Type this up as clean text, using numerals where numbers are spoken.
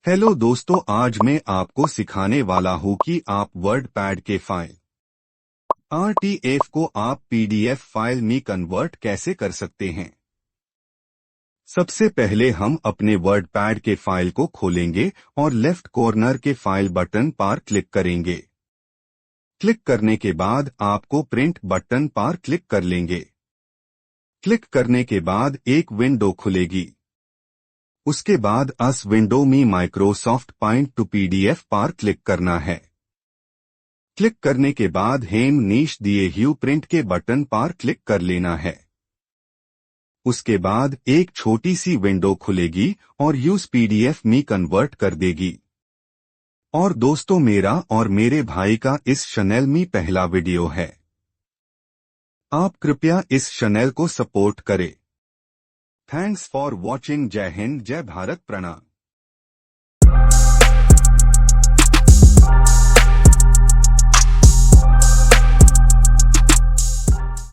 Hello दोस्तों, आज मैं आपको सिखाने वाला हूँ कि आप वर्ड पैड के फाइल RTF को आप PDF फाइल में कन्वर्ट कैसे कर सकते हैं। सबसे पहले हम अपने वर्ड पैड के फाइल को खोलेंगे और लेफ्ट कॉर्नर के फाइल बटन पर क्लिक करेंगे। क्लिक करने के बाद आपको प्रिंट बटन पर क्लिक कर लेंगे। क्लिक करने के बाद एक विंडो खुलेगी। उसके बाद उस विंडो में माइक्रोसॉफ्ट पॉइंट टू PDF पर क्लिक करना है। क्लिक करने के बाद हेम नीश दिए हुए प्रिंट के बटन पर क्लिक कर लेना है। उसके बाद एक छोटी सी विंडो खुलेगी और यूज PDF में कन्वर्ट कर देगी। और दोस्तों, मेरा और मेरे भाई का इस चैनल में पहला वीडियो है। आप कृपया इस चैनल को सपोर्ट करें। Thanks for watching. जय हिंद, जय भारत, प्रणाम।